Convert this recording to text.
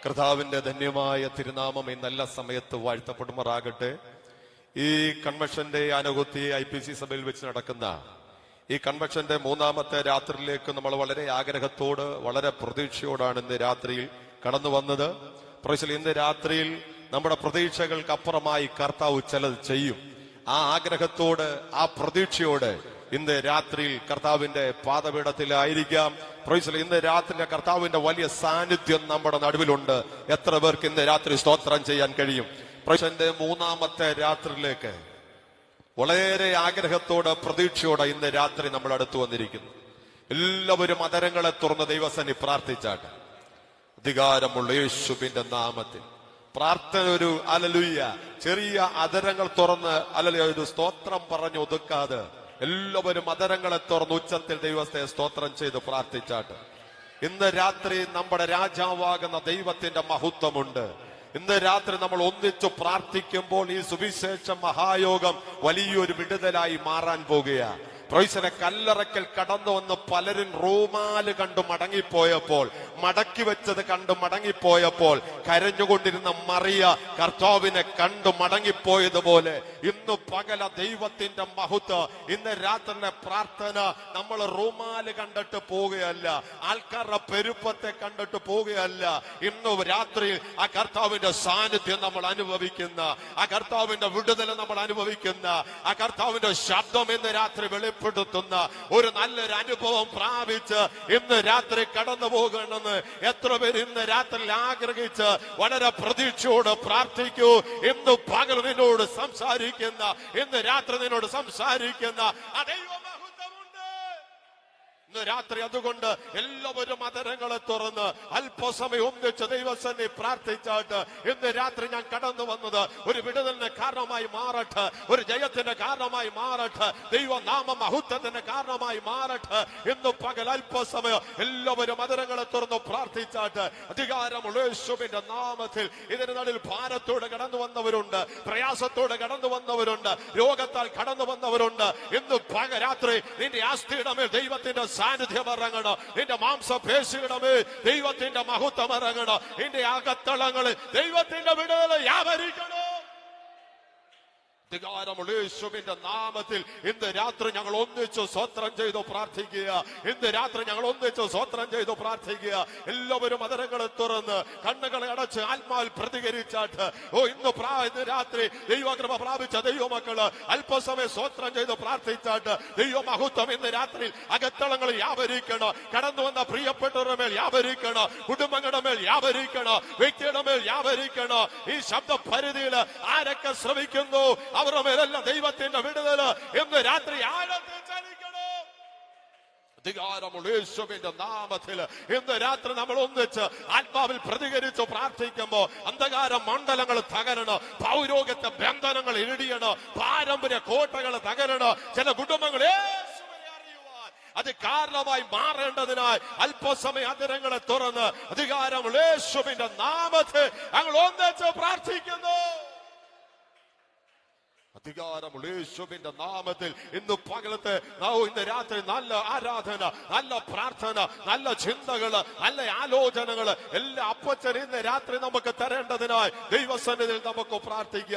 കർത്താവിന്റെ ധന്യമായ തിരുനാമം ഈ നല്ല സമയത്ത് വാഴ്ത്തപ്പെടുമാറാകട്ടെ. ഈ കൺവെൻഷന്റെ ആനുകൂല്യ IPC സഭയിൽ വെച്ച് നടക്കുന്ന ഈ കൺവെൻഷന്റെ മൂന്നാമത്തെ രാത്രിയിലേക്ക് നമ്മൾ വളരെ ആഗ്രഹത്തോട് വളരെ പ്രതീക്ഷയോടാണ് ഇന്ന് രാത്രിയിൽ കടന്നു വന്നത്. ഇന്ന് രാത്രിയിൽ നമ്മുടെ പ്രതീക്ഷകൾക്കപ്പുറമായി കർത്താവ് ചിലത് ചെയ്യും. ആ ആഗ്രഹത്തോട് ആ പ്രതീക്ഷയോട് ഇന്ന് രാത്രിയിൽ കർത്താവിന്റെ പാദപീഠത്തിലായിരിക്കാം. ഇന്ന് രാത്രി കർത്താവിന്റെ വലിയ സാന്നിധ്യം നമ്മുടെ നടുവിലുണ്ട്. എത്ര പേർക്ക് ഇന്ന് രാത്രി സ്തോത്രം ചെയ്യാൻ കഴിയും? പ്രൈസിന്റെ മൂന്നാമത്തെ രാത്രിയിലേക്ക് വളരെ ആഗ്രഹത്തോടെ പ്രതീക്ഷയോടെ ഇന്ന് രാത്രി നമ്മൾ അടുത്തു വന്നിരിക്കുന്നു. എല്ലാവരും അതരങ്ങളെ തുറന്ന് ദൈവസന്നി പ്രാർത്ഥിച്ചാട്ടെ. അധികാരമുള്ള യേശുവിന്റെ നാമത്തിൽ പ്രാർത്ഥന ഒരു ഹല്ലേലൂയ ചെറിയ അതരങ്ങൾ തുറന്ന് ഹല്ലേലൂയ ഒരു സ്തോത്രം പറഞ്ഞു ഒതുക്കാതെ എല്ലാവരും അതരങ്ങളെ തുറന്ന് ഉച്ചത്തിൽ ദൈവത്തെ സ്തോത്രം ചെയ്ത് പ്രാർത്ഥിച്ചാട്ട്. ഇന്ന് രാത്രി നമ്മുടെ രാജാവാകുന്ന ദൈവത്തിന്റെ മഹത്വമുണ്ട്. ഇന്ന് രാത്രി നമ്മൾ ഒന്നിച്ചു പ്രാർത്ഥിക്കുമ്പോൾ ഈ സുവിശേഷ മഹായോഗം വലിയൊരു വിടുതലായി മാറാൻ പോകുകയാണ്. കല്ലറയ്ക്കൽ കടന്നു വന്ന് പലരും റൂമാല് കണ്ടു മടങ്ങിപ്പോയപ്പോൾ, മടക്കി വെച്ചത് കണ്ടു മടങ്ങിപ്പോയപ്പോൾ കരഞ്ഞുകൊണ്ടിരുന്ന മറിയ കർത്താവിനെ കണ്ടു മടങ്ങിപ്പോയതുപോലെ ഇന്ന് പകല ദൈവത്തിന്റെ മഹത്വം, ഇന്ന് രാത്രിയിലെ പ്രാർത്ഥന നമ്മൾ റൂമാല് കണ്ടിട്ട് പോവുകയല്ല, ആൾക്കാരുടെ പെരുപ്പത്തെ കണ്ടിട്ട് പോവുകയല്ല. ഇന്ന് രാത്രിയിൽ ആ കർത്താവിന്റെ സാന്നിധ്യം നമ്മൾ അനുഭവിക്കുന്ന, ആ കർത്താവിന്റെ വിടുതൽ നമ്മൾ അനുഭവിക്കുന്ന, ആ കർത്താവിന്റെ ശബ്ദം ഇന്ന് രാത്രി വെളിപ്പെടുത്തുന്ന ഒരു നല്ലൊരു അനുഭവം പ്രാപിച്ച് ഇന്ന് രാത്രി കടന്നു പോകണമെന്ന് എത്ര പേര് ഇന്ന് രാത്രി ആഗ്രഹിച്ച് വളരെ പ്രതീക്ഷയോട് പ്രാർത്ഥിക്കൂ. ഇന്ന് പകൽ നിന്നോട് സംസാരിക്കുന്ന, ഇന്ന് രാത്രി നിന്നോട് സംസാരിക്കുന്ന ഇന്ന് രാത്രി. അതുകൊണ്ട് എല്ലാവരും അതരങ്ങളെ തുറന്ന് അല്പസമയം ഒന്നിച്ച് ദൈവസന്നി പ്രാർത്ഥിച്ചാട്ട് ഇന്ന് രാത്രി ഞാൻ കടന്നു വന്നത് ഒരു വിടുതലിന് കാരണമായി മാറട്ടെ, ഒരു ജയത്തിന്റെ കാരണമായി മാറട്ടെ, ദൈവനാമ മഹത്വത്തിന്റെ കാരണമായി മാറട്ടെ. ഇന്ന് പകൽ അല്പസമയം എല്ലാവരും അതരങ്ങളെ തുറന്ന് പ്രാർത്ഥിച്ചാട്ട് അധികാരമുള്ള യേശുവിന്റെ നാമത്തിൽ ഇതിന് നടുവിൽ ഭാരത്തോടെ കടന്നു വന്നവരുണ്ട്, പ്രയാസത്തോടെ കടന്നു വന്നവരുണ്ട്, രോഗത്താൽ കടന്നു വന്നവരുണ്ട്. ഇന്ന് രാത്രി നിന്റെ ആസ്തിയുടെ മേൽ ദൈവത്തിന്റെ സാന്നിധ്യം ഇറങ്ങണം, നിന്റെ മാംസപേശിയുടെ മേൽ ദൈവത്തിന്റെ മഹത്വം ഇറങ്ങണം, നിന്റെ അകത്തളങ്ങളിൽ ദൈവത്തിന്റെ വിടുതൽ വ്യാപരിക്കണം. അധികാരമുള്ള യേശുവിന്റെ നാമത്തിൽ ഇന്ന് രാത്രി ഞങ്ങൾ ഒന്നിച്ചു സ്വത്രം ചെയ്തു പ്രാർത്ഥിക്കുക. ഇന്ന് രാത്രി ഞങ്ങൾ ഒന്നിച്ചു സ്വത്രം ചെയ്തു പ്രാർത്ഥിക്കുക. എല്ലാവരും അതരങ്ങളെ തുറന്ന് കണ്ണുകളെ അടച്ച് ആത്മാവിൽ പ്രതികരിച്ചാട്ട് ഇന്ന് രാത്രി ദൈവകൃപ പ്രാപിച്ച ദൈവമക്കള് അല്പസമയം സ്വത്രം ചെയ്ത് പ്രാർത്ഥിച്ചാട്ട് ദൈവമഹത്വം ഇന്ന് രാത്രി അകത്തളങ്ങളിൽ വ്യാപരിക്കണം. കടന്നു വന്ന പ്രിയപ്പെട്ടവരുടെ മേൽ വ്യാപരിക്കണം, കുടുംബങ്ങളുടെ മേൽ വ്യാപരിക്കണം, വ്യക്തിയുടെ മേൽ വ്യാപരിക്കണം. ഈ ശബ്ദ പരിധിയിൽ ആരൊക്കെ ശ്രമിക്കുന്നു അവരുടെ മേലെല്ലാം ദൈവത്തിന്റെ വിടുതൽ ഇന്ന് രാത്രി ആഴത്തിൽ ചലിക്കണം. അധികാരമുള്ള യേശുവിന്റെ നാമത്തിൽ ഇന്ന് രാത്രി നമ്മൾ ഒന്നിച്ച് ആത്മാവിൽ പ്രതികരിച്ച് പ്രാർത്ഥിക്കുമ്പോൾ അന്ധകാര മണ്ഡലങ്ങൾ തകരണം, പൗരോഗത്തെ ബന്ധനങ്ങൾ ഇടിയണം, പാരമ്പര്യ കോട്ടകൾ തകരണം. ചില കുടുംബങ്ങൾ അത് കാരണമായി മാറേണ്ടതിനായി അല്പസമയം അതരങ്ങളെ തുറന്ന് അധികാരമുള്ള യേശുവിന്റെ നാമത്തിൽ ഞങ്ങൾ ഒന്നിച്ച് പ്രാർത്ഥിക്കുന്നു. അധികാരമുള്ള യേശുവിന്റെ നാമത്തിൽ ഇന്ന് പകലത്തെ ഇന്ന് രാത്രി നല്ല ആരാധന, നല്ല പ്രാർത്ഥന, നല്ല ചിന്തകള്, നല്ല ആലോചനകള് എല്ലാ അപ്പച്ചൻ ഇന്ന് രാത്രി നമുക്ക് തരേണ്ടതിനായി ദൈവസന്നിധിയിൽ നമുക്ക് പ്രാർത്ഥിക്കാം.